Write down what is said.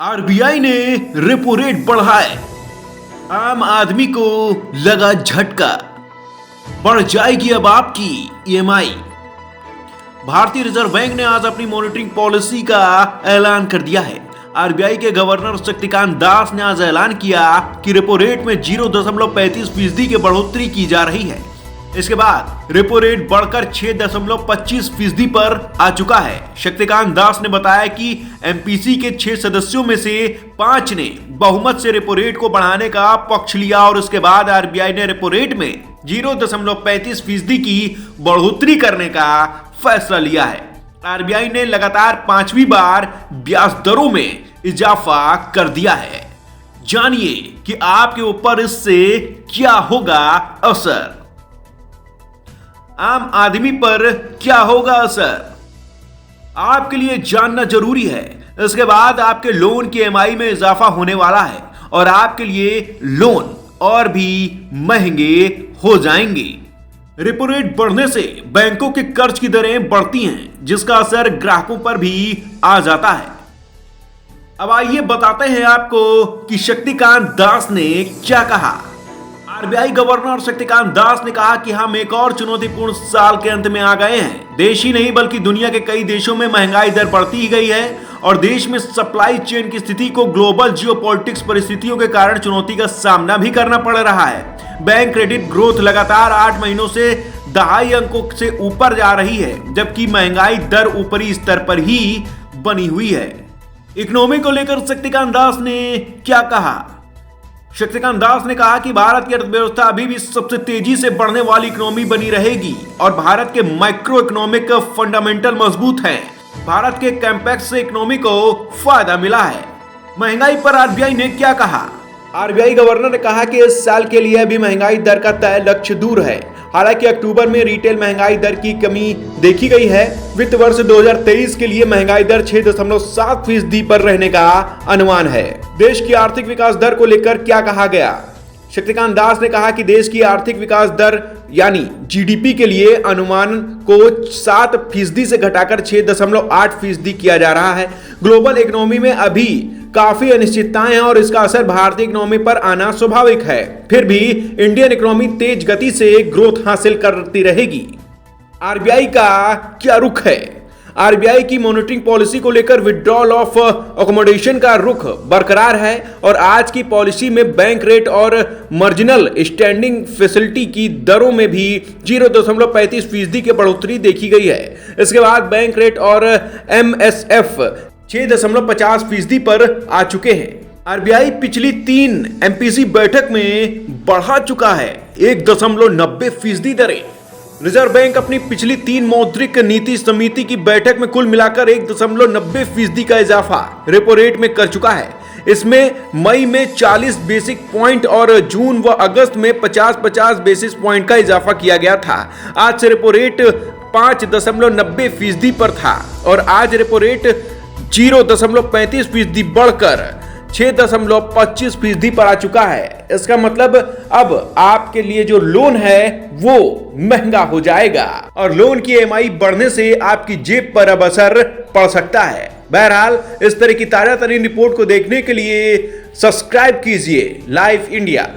RBI ने repo rate बढ़ाए, आम आदमी को लगा झटका। बढ़ जाएगी अब आपकी ईएमआई। भारतीय रिजर्व बैंक ने आज अपनी मॉनिटरिंग पॉलिसी का ऐलान कर दिया है। आरबीआई के गवर्नर शक्तिकांत दास ने आज ऐलान किया कि रेपो रेट में 0.35% की बढ़ोतरी की जा रही है। इसके बाद रेपो रेट बढ़कर 6.25% पर आ चुका है। शक्तिकांत दास ने बताया कि एमपीसी के 6 सदस्यों में से 5 ने बहुमत से रेपो रेट को बढ़ाने का पक्ष लिया और उसके बाद आरबीआई ने रेपो रेट में 0.35% की बढ़ोतरी करने का फैसला लिया है। आरबीआई ने लगातार 5वीं बार ब्याज दरों में इजाफा कर दिया है। जानिए कि आपके ऊपर इससे क्या होगा असर। आम आदमी पर क्या होगा असर, आपके लिए जानना जरूरी है। इसके बाद आपके लोन की ईएमआई में इजाफा होने वाला है और आपके लिए लोन और भी महंगे हो जाएंगे। रेपो रेट बढ़ने से बैंकों के कर्ज की दरें बढ़ती हैं, जिसका असर ग्राहकों पर भी आ जाता है। अब आइए बताते हैं आपको कि शक्तिकांत दास ने क्या कहा। आरबीआई गवर्नर शक्तिकांत दास ने कहा कि हम एक और चुनौतीपूर्ण साल के अंत में आ गए हैं। देश ही नहीं बल्कि दुनिया के कई देशों में महंगाई दर बढ़ती ही गई है और देश में सप्लाई चेन की स्थिति को ग्लोबल जियोपॉलिटिक्स परिस्थितियों के कारण चुनौती का सामना भी करना पड़ रहा है। बैंक क्रेडिट ग्रोथ लगातार 8 महीनों से दहाई अंकों से ऊपर जा रही है, जबकि महंगाई दर ऊपरी स्तर पर ही बनी हुई है। इकोनॉमी को लेकर शक्तिकांत दास ने क्या कहा। शक्तिकांत दास ने कहा कि भारत की अर्थव्यवस्था अभी भी सबसे तेजी से बढ़ने वाली इकोनॉमी बनी रहेगी और भारत के माइक्रो इकोनॉमिक फंडामेंटल मजबूत हैं। भारत के कैम्पेक्स से इकोनॉमी को फायदा मिला है। महंगाई पर आरबीआई ने क्या कहा। आरबीआई गवर्नर ने कहा कि इस साल के लिए अभी महंगाई दर का तय लक्ष्य दूर है। हालांकि अक्टूबर में रिटेल महंगाई दर की कमी देखी गई है। वित्त वर्ष 2023 के लिए महंगाई दर 6.7% पर रहने का अनुमान है। देश की आर्थिक विकास दर को लेकर क्या कहा गया। शक्तिकांत दास ने कहा कि देश की आर्थिक विकास दर यानी जीडीपी के लिए अनुमान को 7% से घटाकर 6.8% किया जा रहा है। ग्लोबल इकोनॉमी में अभी काफी अनिश्चितताएं हैं और इसका असर भारतीय इकोनॉमी पर आना स्वाभाविक है। फिर भी इंडियन इकोनॉमी तेज गति से ग्रोथ हासिल करती रहेगी। आरबीआई का क्या रुख है। आरबीआई की मॉनिटरिंग पॉलिसी को लेकर विड्रॉल ऑफ अकोमोडेशन का रुख बरकरार है और आज की पॉलिसी में बैंक रेट और मार्जिनल स्टैंडिंग फैसिलिटी की दरों में भी 0.35% की बढ़ोतरी देखी गई है। इसके बाद बैंक रेट और एमएसएफ 6.50% पर आ चुके हैं। आरबीआई पिछली 3 एमपीसी बैठक में बढ़ा चुका है 1.90% दरें। रिजर्व बैंक अपनी पिछली 3 मौद्रिक नीति समिति की बैठक में कुल मिलाकर 1.90% का इजाफा रेपो रेट में कर चुका है। इसमें मई में 40 बेसिक पॉइंट और जून व अगस्त में 50-50 बेसिस पॉइंट का इजाफा किया गया था। आज से रेपो रेट 5.90% पर था और आज रेपो रेट 0.35% बढ़कर 6.25% पर आ चुका है। इसका मतलब अब आपके लिए जो लोन है वो महंगा हो जाएगा और लोन की ईएमआई बढ़ने से आपकी जेब पर अब असर पड़ सकता है। बहरहाल इस तरह की ताजा तरीन रिपोर्ट को देखने के लिए सब्सक्राइब कीजिए लाइव इंडिया।